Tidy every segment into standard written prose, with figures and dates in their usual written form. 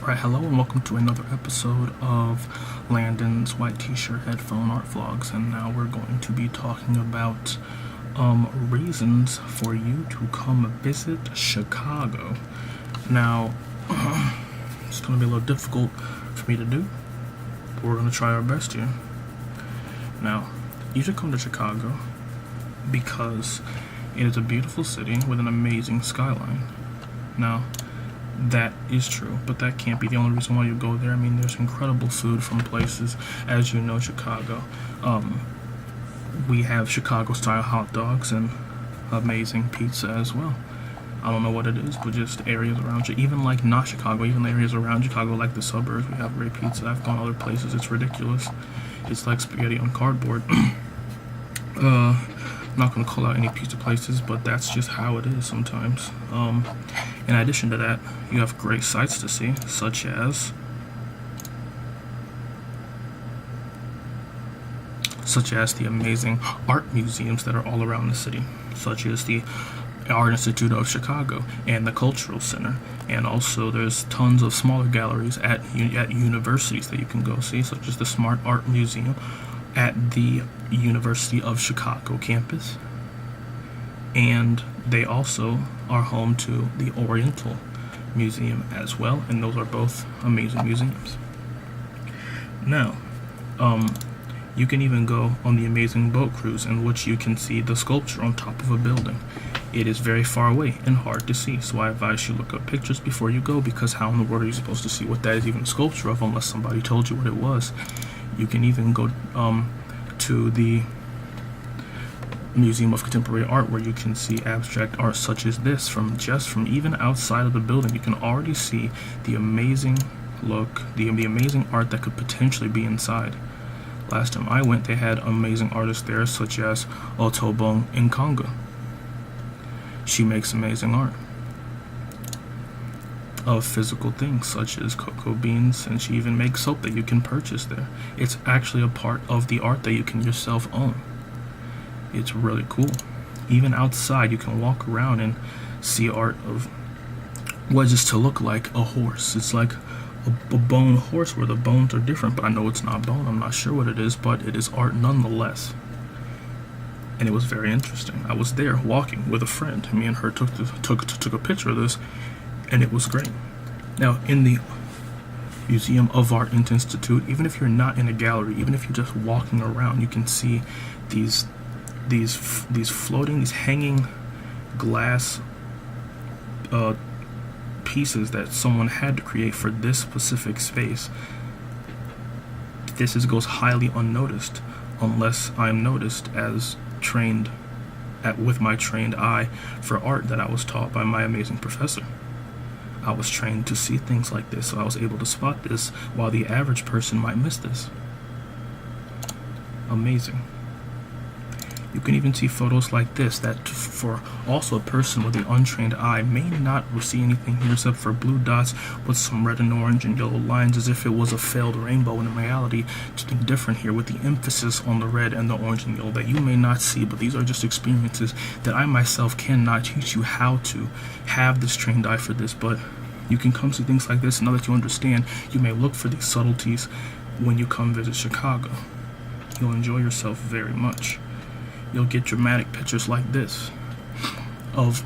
Alright, hello and welcome to another episode of Landon's White T-Shirt Headphone Art Vlogs, and now we're going to be talking about reasons for you to come visit Chicago. Now, it's going to be a little difficult for me to do, but we're going to try our best here. Now, you should come to Chicago because it is a beautiful city with an amazing skyline. Now, that is true, but that can't be the only reason why you go there. I mean, there's incredible food from places, as you know, Chicago. We have Chicago-style hot dogs and amazing pizza as well. I don't know what it is, but just areas around you, even like not Chicago, even the areas around Chicago, like the suburbs, we have great pizza. I've gone other places, it's ridiculous. It's like spaghetti on cardboard. I'm not going to call out any pizza places, but that's just how it is sometimes. In addition to that, you have great sights to see, such as the amazing art museums that are all around the city, such as the Art Institute of Chicago and the Cultural Center, and also there's tons of smaller galleries at universities that you can go see, such as the Smart Art Museum at the University of Chicago campus, and they also are home to the Oriental Museum as well, and those are both amazing museums. Now, you can even go on the amazing boat cruise in which you can see the sculpture on top of a building. It is very far away and hard to see, so I advise you look up pictures before you go, because how in the world are you supposed to see what that is even a sculpture of unless somebody told you what it was? You can even go to the Museum of Contemporary Art, where you can see abstract art such as this from even outside of the building. You can already see the amazing look, the amazing art that could potentially be inside. Last time I went, they had amazing artists there, such as Otobong Nkanga. She makes amazing art of physical things such as cocoa beans, and she even makes soap that you can purchase there. It's actually a part of the art that you can yourself own. It's really cool. Even outside, you can walk around and see art of what is to look like a horse. It's like a bone horse where the bones are different, but I know it's not bone. I'm not sure what it is, but it is art nonetheless. And it was very interesting. I was there walking with a friend. Me and her took a picture of this, and it was great. Now, in the Museum of Art Institute, even if you're not in a gallery, even if you're just walking around, you can see these hanging glass pieces that someone had to create for this specific space. This goes highly unnoticed unless I'm noticed, as trained with my trained eye for art that I was taught by my amazing professor. I was trained to see things like this, so I was able to spot this while the average person might miss this. Amazing. You can even see photos like this that for also a person with an untrained eye may not see anything here except for blue dots with some red and orange and yellow lines, as if it was a failed rainbow. In reality, something different here with the emphasis on the red and the orange and yellow that you may not see, but these are just experiences that I myself cannot teach you how to have this trained eye for this, but you can come see things like this, and now that you understand, you may look for these subtleties when you come visit Chicago. You'll enjoy yourself very much. You'll get dramatic pictures like this of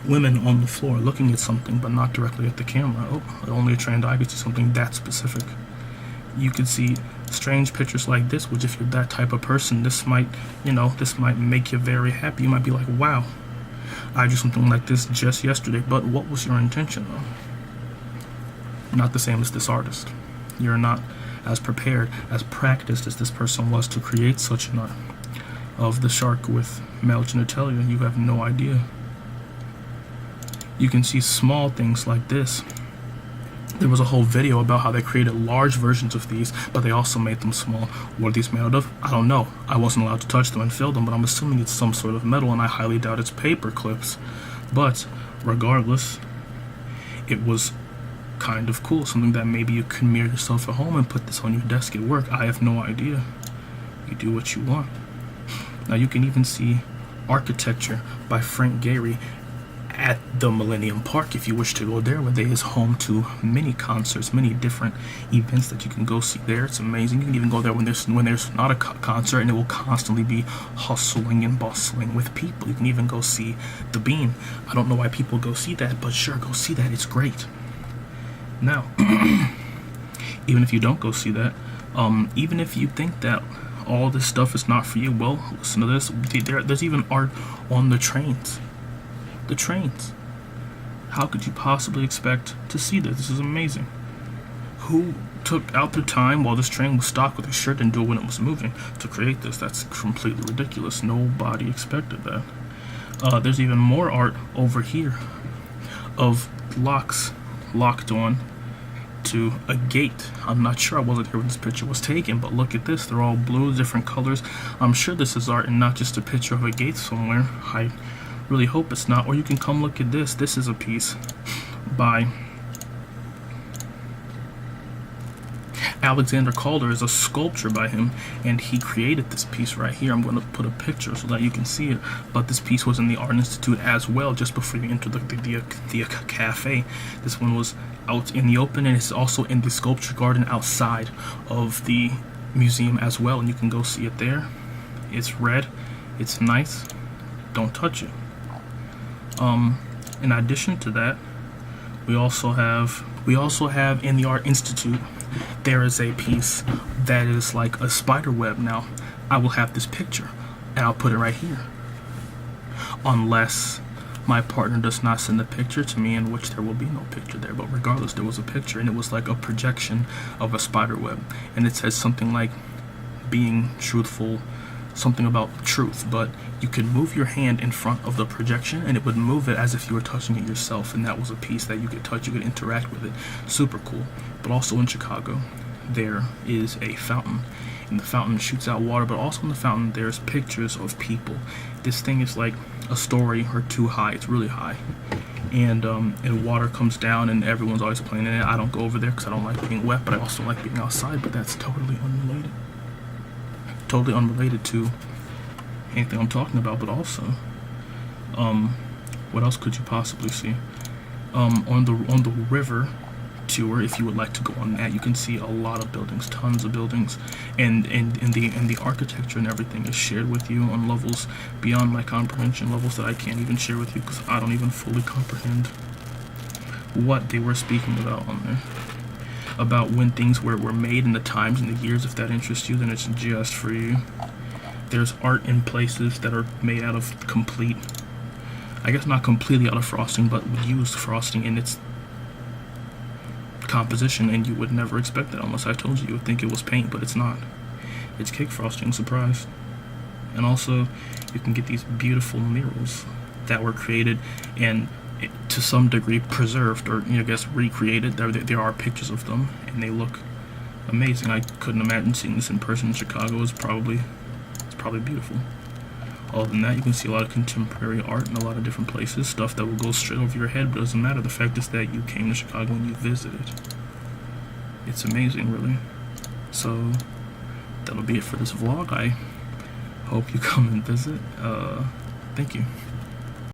women on the floor looking at something but not directly at the camera. Oh, only a trained eye could see something that specific. You could see strange pictures like this, which if you're that type of person, this might make you very happy. You might be like, wow, I drew something like this just yesterday, but what was your intention though? Not the same as this artist. You're not as prepared, as practiced as this person was to create such an art. Of the shark with male genitalia, you have no idea. You can see small things like this. There was a whole video about how they created large versions of these, but they also made them small. What are these made out of? I don't know. I wasn't allowed to touch them and feel them, but I'm assuming it's some sort of metal, and I highly doubt it's paper clips. But regardless, it was kind of cool. Something that maybe you can mirror yourself at home and put this on your desk at work. I have no idea. You do what you want. Now you can even see architecture by Frank Gehry at the Millennium Park if you wish to go there, where there is home to many concerts, many different events that you can go see there. It's amazing. You can even go there when there's not a concert, and it will constantly be hustling and bustling with people. You can even go see the Bean. I don't know why people go see that, but sure, go see that. It's great. Now, even if you don't go see that, even if you think that all this stuff is not for you, well, listen to this. There's even art on the trains. The trains. How could you possibly expect to see this? This is amazing. Who took out the time while this train was stopped with a shirt and do it when it was moving to create this? That's completely ridiculous. Nobody expected that. There's even more art over here of locks locked on to a gate. I'm not sure, I wasn't here when this picture was taken, but look at this. They're all blue, different colors. I'm sure this is art and not just a picture of a gate somewhere. I really hope it's not. Or you can come look at this. This is a piece by Alexander Calder. Is a sculpture by him, and he created this piece right here. I'm going to put a picture so that you can see it, but this piece was in the Art Institute as well, just before you enter the cafe. This one was out in the open, and it's also in the sculpture garden outside of the museum as well, and you can go see it there. It's red, it's nice, don't touch it. In addition to that, we also have in the Art Institute, there is a piece that is like a spider web. Now, I will have this picture, and I'll put it right here, unless my partner does not send a picture to me, in which there will be no picture there. But regardless, there was a picture, and it was like a projection of a spider web, and it says something like being truthful, something about truth, but you could move your hand in front of the projection and it would move it as if you were touching it yourself, and that was a piece that you could touch, you could interact with it. Super cool. But also in Chicago, there is a fountain, and the fountain shoots out water, but also in the fountain there's pictures of people. This thing is like a story or two high. It's really high, and water comes down, and everyone's always playing in it. I don't go over there because I don't like being wet, but I also like being outside. But that's totally unrelated to anything I'm talking about. But also, what else could you possibly see? On the river tour, if you would like to go on that, you can see a lot of buildings, tons of buildings, and the architecture and everything is shared with you on levels beyond my comprehension, levels that I can't even share with you because I don't even fully comprehend what they were speaking about on there, about when things were made and the times and the years. If that interests you, then it's just for you. There's art in places that are made out of complete, I guess not completely out of frosting, but used frosting in its composition, and you would never expect that unless I told you. You would think it was paint, but it's not. It's cake frosting, surprise. And also, you can get these beautiful murals that were created and to some degree preserved, or I guess recreated. There are pictures of them, and they look amazing. I couldn't imagine seeing this in person in Chicago. It's probably beautiful. Other than that, you can see a lot of contemporary art in a lot of different places, stuff that will go straight over your head, but it doesn't matter. The fact is that you came to Chicago and you visited. It's amazing, really. So, that'll be it for this vlog. I hope you come and visit. Thank you.